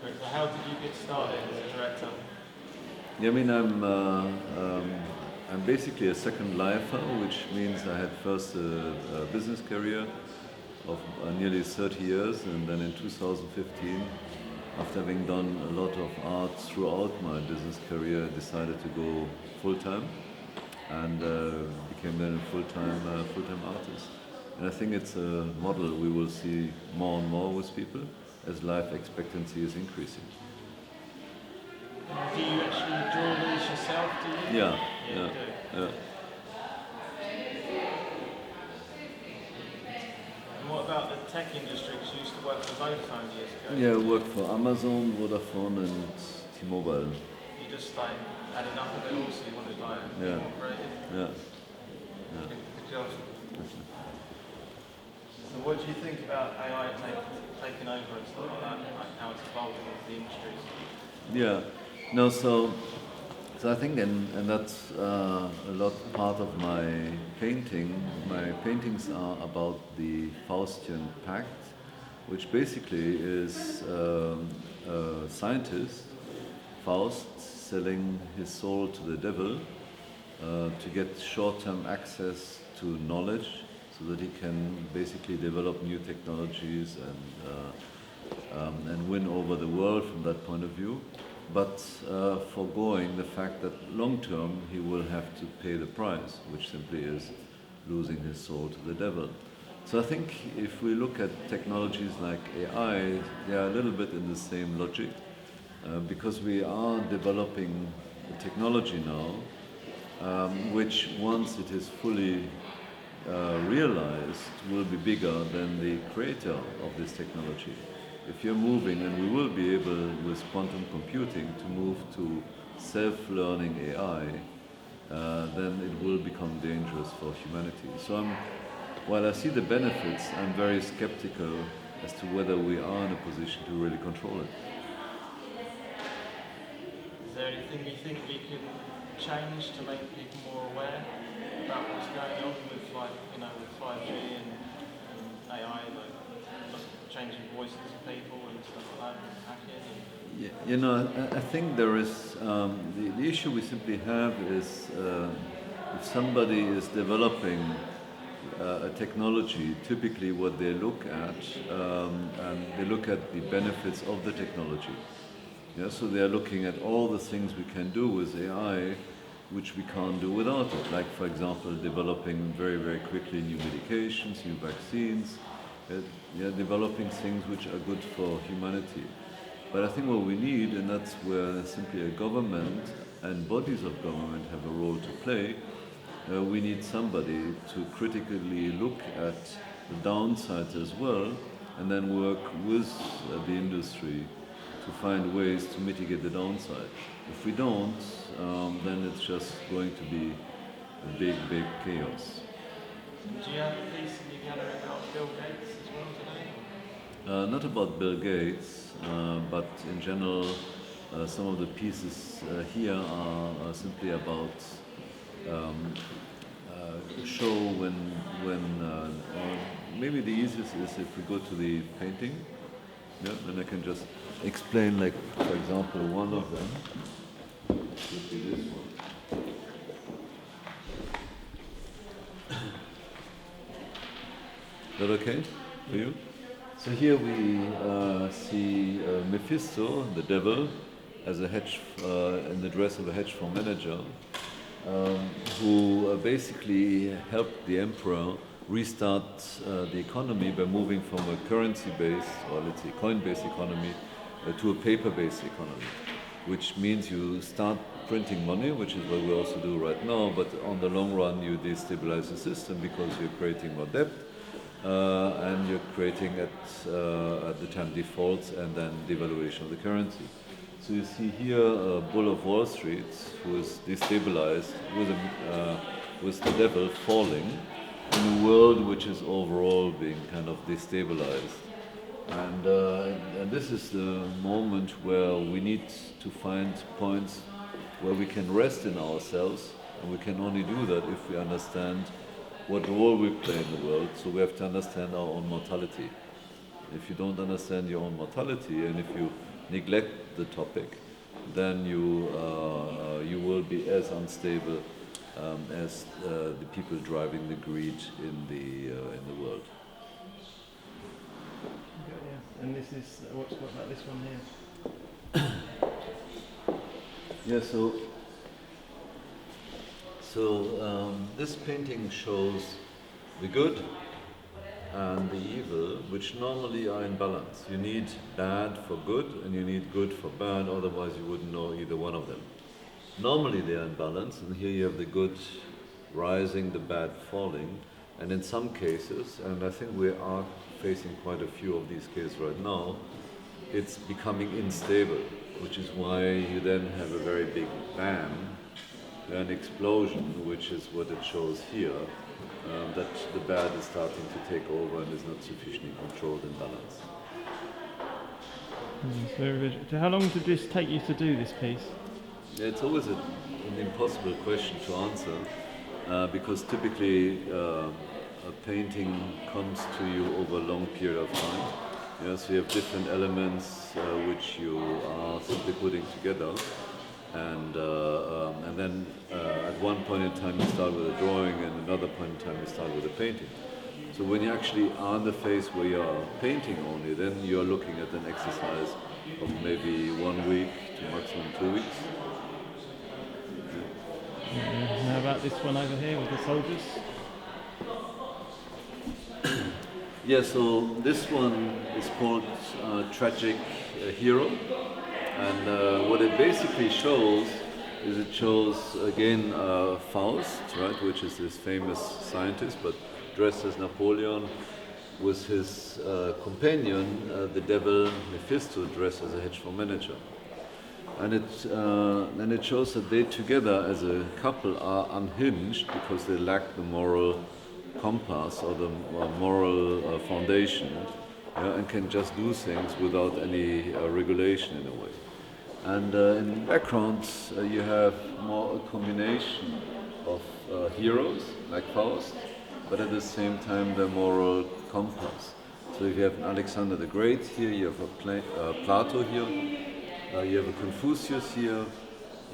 Great. So how did you get started as a director? Yeah, I mean, I'm basically a second lifer, which means I had first a business career of nearly 30 years, and then in 2015, after having done a lot of art throughout my business career, I decided to go full time and became then a full-time artist. And I think it's a model we will see more and more with people as life expectancy is increasing. Do you actually draw these yourself, do you? Yeah, Yeah, yeah, you do. yeah. And what about the tech industry? 'Cause you used to work for Vodafone years ago. Yeah, I worked for Amazon, Vodafone, and T-Mobile. You just like had enough of it all, so you wanted like be Yeah. more creative. Yeah. Good job. So what do you think about AI taking over and stuff like that? Like how it's evolving into the industries? Yeah. No, so I think, and that's a lot part of my painting. My paintings are about the Faustian Pact, which basically is a scientist, Faust, selling his soul to the devil to get short-term access to knowledge so that he can basically develop new technologies and win over the world from that point of view, but foregoing the fact that long-term he will have to pay the price, which simply is losing his soul to the devil. So I think if we look at technologies like AI, they are a little bit in the same logic, because we are developing a technology now, which once it is fully realized will be bigger than the creator of this technology. If you're moving, and we will be able with quantum computing to move to self-learning AI, then it will become dangerous for humanity. So while I see the benefits, I'm very skeptical as to whether we are in a position to really control it. Is there anything you think we can change to make people more aware about what's going on with with 5G and AI, like changing voices of people and stuff like that, and hacking and Yeah, I think there is the issue we simply have is if somebody is developing a technology, typically what they look at, and they look at the benefits of the technology. Yeah, so they are looking at all the things we can do with AI, which we can't do without it. Like, for example, developing very, very quickly new medications, new vaccines, developing things which are good for humanity. But I think what we need, and that's where simply a government and bodies of government have a role to play, we need somebody to critically look at the downsides as well, and then work with the industry to find ways to mitigate the downside. If we don't, then it's just going to be a big, big chaos. do you have a piece in your gallery about Bill Gates as well today? Not about Bill Gates, but in general, some of the pieces here are simply about show when maybe the easiest is if we go to the painting. Yeah, then I can just explain, like, for example, one of them would be this one. Is that okay for you? So here we see Mephisto, the devil, as a in the dress of a hedge fund manager, who basically helped the emperor restart the economy by moving from a currency-based, or let's say coin-based economy, to a paper-based economy, which means you start printing money, which is what we also do right now, but on the long run you destabilize the system because you're creating more debt, and you're creating at the time defaults and then devaluation of the currency. So you see here a bull of Wall Street who is destabilized with the devil falling in a world which is overall being kind of destabilized. And this is the moment where we need to find points where we can rest in ourselves, and we can only do that if we understand what role we play in the world. So we have to understand our own mortality. If you don't understand your own mortality, and if you neglect the topic, then you will be as unstable as the people driving the greed in the world. Yeah. And this is what about this one here? Yeah, so this painting shows the good and the evil, which normally are in balance. You need bad for good and you need good for bad, otherwise you wouldn't know either one of them. Normally they are in balance, and here you have the good rising, the bad falling, and in some cases, and I think we are facing quite a few of these cases right now, it's becoming unstable, which is why you then have a very big bam, an explosion, which is what it shows here, that the bad is starting to take over and is not sufficiently controlled and balanced. It's very good. So how long did this take you to do this piece? Yeah, it's always an impossible question to answer, because typically a painting comes to you over a long period of time. Yeah, so you have different elements which you are simply putting together, and then at one point in time you start with a drawing, and another point in time you start with a painting. So when you actually are in the phase where you are painting only, then you are looking at an exercise of maybe 1 week to maximum 2 weeks. Yeah. Now about this one over here with the soldiers? Yeah, so this one is called Tragic Hero, and what it basically shows is it shows again Faust, right, which is this famous scientist, but dressed as Napoleon, with his companion, the devil Mephisto, dressed as a hedge fund manager. And it shows that they together as a couple are unhinged because they lack the moral compass or the moral foundation, and can just do things without any regulation in a way. And in the background you have more a combination of heroes like Faust, but at the same time the moral compass. So if you have Alexander the Great here, you have a Plato here, you have a Confucius here,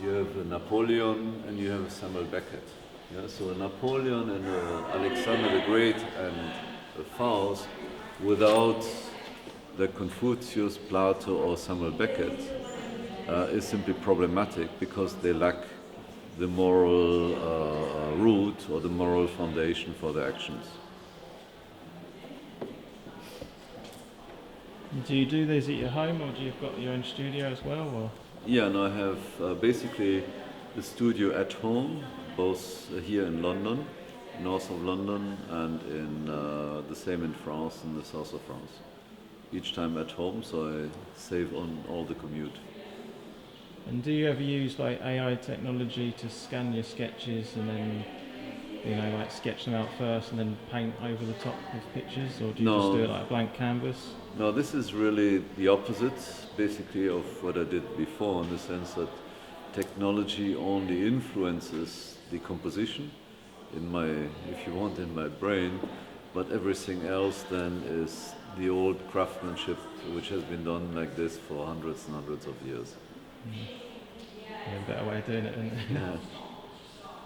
you have a Napoleon, and you have a Samuel Beckett. Yeah, so a Napoleon and Alexander the Great and a Faust without the Confucius, Plato, or Samuel Beckett is simply problematic because they lack the moral root or the moral foundation for their actions. Do you do these at your home, or do you've got your own studio as well? Or? Yeah, no, I have basically the studio at home, both here in London, north of London, and in the same in France, in the south of France. Each time at home, so I save on all the commute. And do you ever use like AI technology to scan your sketches and then, like sketch them out first and then paint over the top with pictures, or do you just do it like a blank canvas? No, this is really the opposite, basically, of what I did before, in the sense that technology only influences the composition in my, if you want, in my brain, but everything else then is the old craftsmanship which has been done like this for hundreds and hundreds of years. Yeah, a better way of doing it, isn't it? Yeah.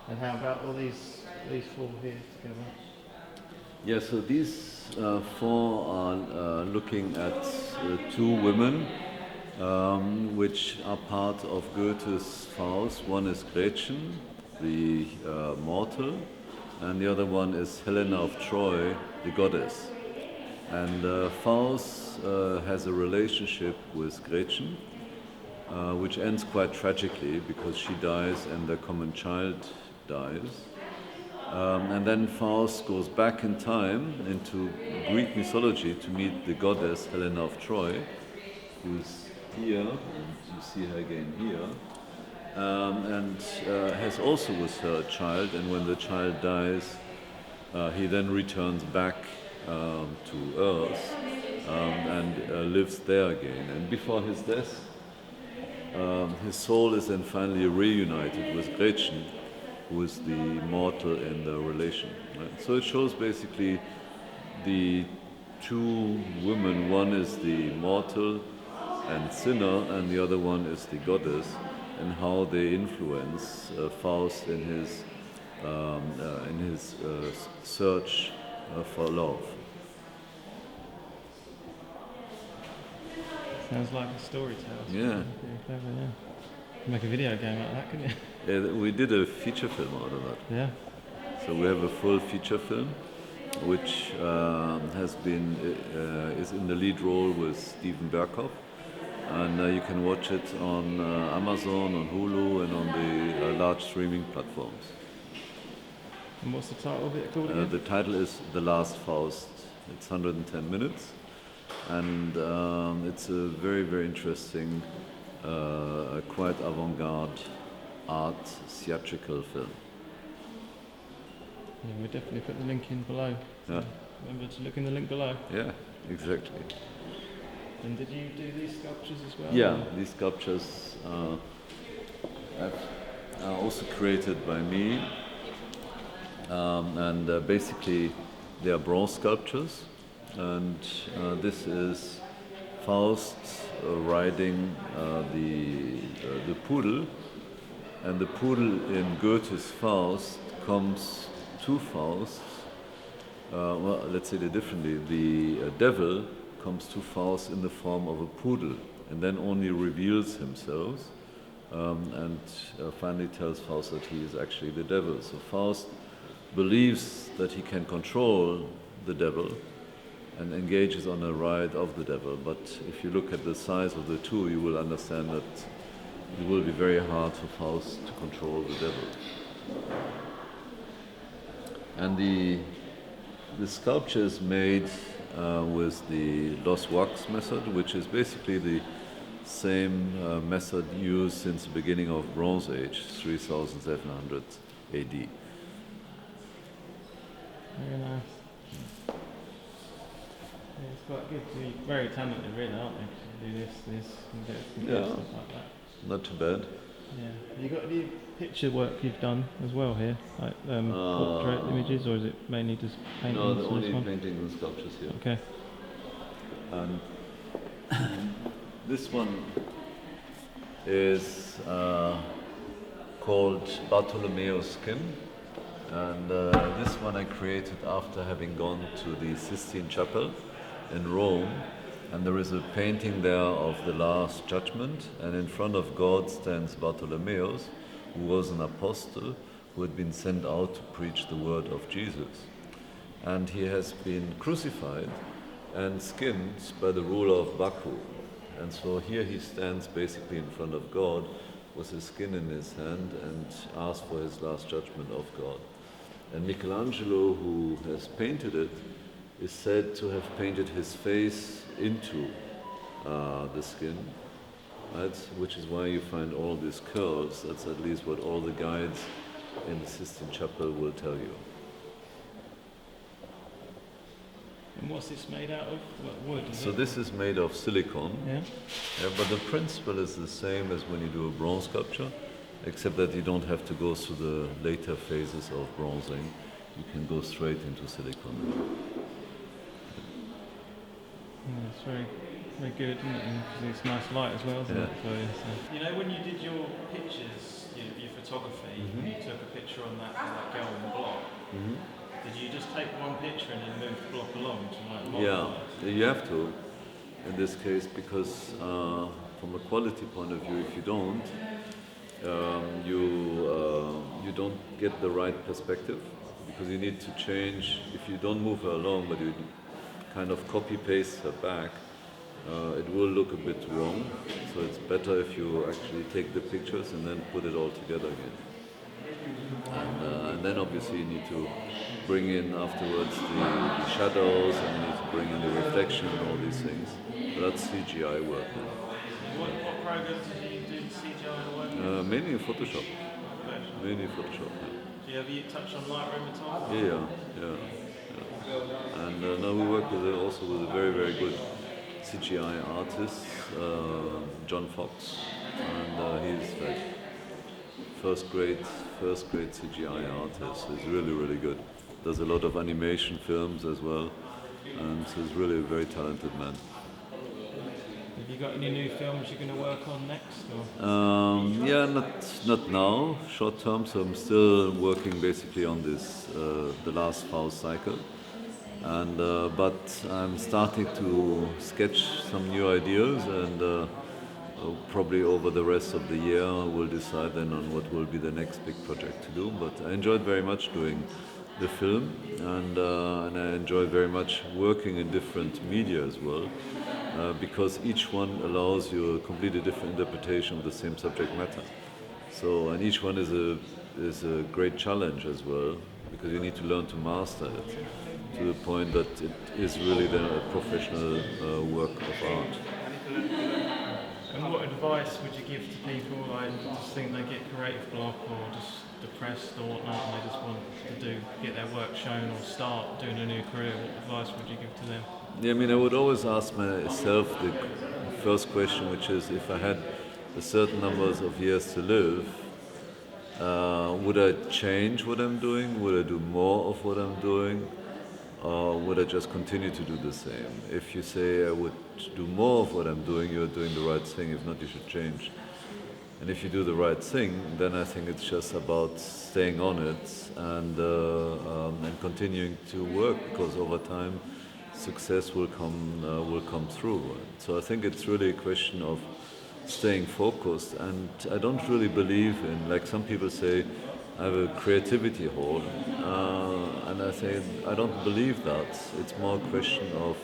And how about all these four here together? Yeah, so these four are looking at two women which are part of Goethe's Faust. One is Gretchen, the mortal, and the other one is Helena of Troy, the goddess. And Faust has a relationship with Gretchen, which ends quite tragically because she dies and the common child dies. And then Faust goes back in time into Greek mythology to meet the goddess Helena of Troy, who's here, you see her again here, and has also with her a child, and when the child dies, he then returns back to Earth and lives there again. And before his death, his soul is then finally reunited with Gretchen, who is the mortal in the relation. Right? So it shows basically the two women. One is the mortal, and sinner, and the other one is the goddess, and how they influence Faust in his search for love. Sounds like a storyteller. Yeah. Pretty clever, yeah. Make a video game out of that, couldn't you? Yeah, we did a feature film out of that. Yeah. So we have a full feature film, which is in the lead role with Steven Berkoff, and you can watch it on Amazon, on Hulu, and on the large streaming platforms. And what's the title of it called again? The title is The Last Faust. It's 110 minutes, and it's a very, very interesting, quite avant-garde art theatrical film. Yeah, we'll definitely put the link in below. So Yeah. remember to look in the link below. Yeah, exactly. And did you do these sculptures as well? Yeah, these sculptures are also created by me, and basically they are bronze sculptures, and this is Faust riding the poodle, and the poodle in Goethe's Faust comes to Faust. Well, let's say it differently. The devil comes to Faust in the form of a poodle, and then only reveals himself, and finally tells Faust that he is actually the devil. So Faust believes that he can control the devil and engages on a ride of the devil. But if you look at the size of the two, you will understand that it will be very hard for Faust to control the devil. And the sculpture is made with the lost wax method, which is basically the same method used since the beginning of Bronze Age, 3700 AD. Very nice. Yeah, it's quite good. You're very talented, really, aren't you? To do this, and get Yeah. stuff like that. Not too bad. Yeah. Have you got any picture work you've done as well here, like portrait images, or is it mainly just paintings? No, the for only this one? paintings and sculptures here. Okay. And this one is called Bartolomeo's Skin, and this one I created after having gone to the Sistine Chapel in Rome, and there is a painting there of the Last Judgment, and in front of God stands Bartolomeus, who was an apostle who had been sent out to preach the word of Jesus. And he has been crucified and skinned by the ruler of Baku. And so here he stands basically in front of God with his skin in his hand and asks for his last judgment of God. And Michelangelo, who has painted it, is said to have painted his face into the skin, right? Which is why you find all these curls. That's at least what all the guides in the Sistine Chapel will tell you. And what's this made out of? What, wood? Is So it? this is made of silicone, Yeah. but the principle is the same as when you do a bronze sculpture, except that you don't have to go through the later phases of bronzing. You can go straight into silicone. Yeah, it's very, very good, isn't it? And 'cause it's nice light as well, isn't Yeah. it? So, you know, when you did your pictures, your photography, and you took a picture on that girl in the block, did you just take one picture and then move the block along to like Yeah, modify it? you have to, in this case, because from a quality point of view, if you don't, you don't get the right perspective, because you need to change. If you don't move her along, but you kind of copy paste her back, it will look a bit wrong. So it's better if you actually take the pictures and then put it all together again. And then obviously you need to bring in afterwards the shadows, and you need to bring in the reflection and all these things. But that's CGI work. What programs did you do CGI work? Mainly in Photoshop. Mainly Photoshop. Do you ever touch on Lightroom at all? Yeah. And now we work with also with a very, very good CGI artist, John Fox, and he's like first grade CGI artist. He's really, really good. Does a lot of animation films as well, and he's really a very talented man. Have you got any new films you're going to work on next? Or? Yeah, not now, short term. So I'm still working basically on this, the Last Faust cycle, and but I'm starting to sketch some new ideas, and probably over the rest of the year we'll decide then on what will be the next big project to do. But I enjoyed very much doing the film, and I enjoy very much working in different media as well, because each one allows you a completely different interpretation of the same subject matter. So, and each one is a great challenge as well, because you need to learn to master it to the point that it is really then a professional work of art. And what advice would you give to people like just think they get creative block or just depressed or whatnot and they just want to get their work shown or start doing a new career? What advice would you give to them? Yeah, I mean, I would always ask myself the first question, which is if I had a certain numbers of years to live, would I change what I'm doing? Would I do more of what I'm doing? Or would I just continue to do the same? If you say I would do more of what I'm doing, you're doing the right thing. If not, you should change. And if you do the right thing, then I think it's just about staying on it and continuing to work, because over time, success will come through. So I think it's really a question of staying focused. And I don't really believe in, like some people say, I have a creativity hole, and I say I don't believe that. It's more a question of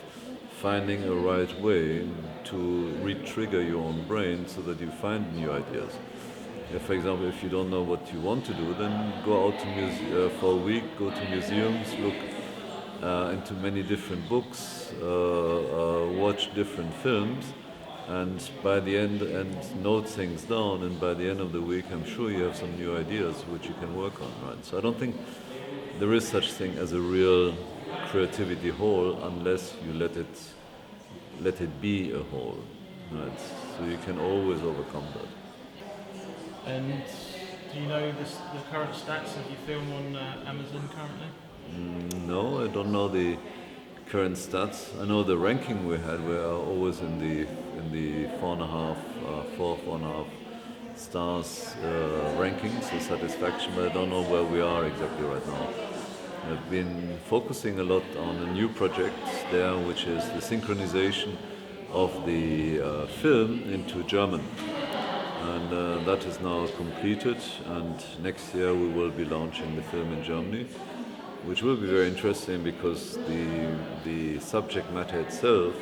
finding a right way to re-trigger your own brain so that you find new ideas. If, for example, if you don't know what you want to do, then go out to for a week, go to museums, look into many different books, watch different films, and by the end, and note things down, and by the end of the week, I'm sure you have some new ideas which you can work on, right? So I don't think there is such thing as a real creativity hole unless you let it be a hole, right? So you can always overcome that. And do you know the current stats of your film on Amazon currently? No, I don't know the current stats. I know the ranking we had. We are always in the 4.5 stars rankings, the satisfaction, but I don't know where we are exactly right now. I've been focusing a lot on a new project there, which is the synchronization of the film into German. And that is now completed, and next year we will be launching the film in Germany, which will be very interesting because the subject matter itself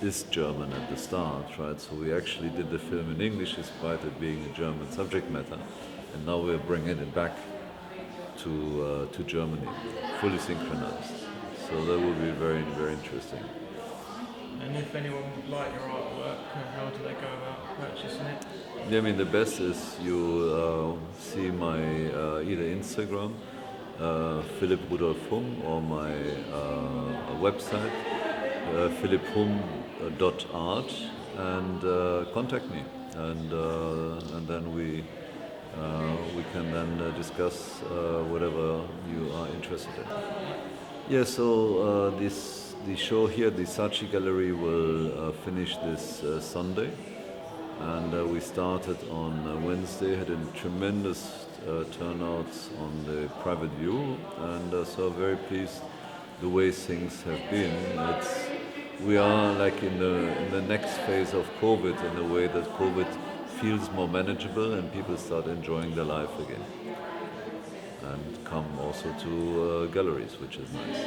is German at the start, right? So we actually did the film in English despite it being a German subject matter, and now we're bringing it back to Germany, fully synchronized. So that will be very, very interesting. And if anyone would like your artwork, how do they go about purchasing it? Yeah, I mean, the best is you see my either Instagram, Philipp-Rudolf Humm, or my website, Philipp-Humm.art, and contact me, and then we can then discuss whatever you are interested in. Yeah, so the show here at the Saatchi Gallery will finish this Sunday, and we started on Wednesday, had a tremendous turnouts on the private view, and so very pleased the way things have been. We are like in the next phase of COVID, in a way that COVID feels more manageable and people start enjoying their life again, and come also to galleries, which is nice.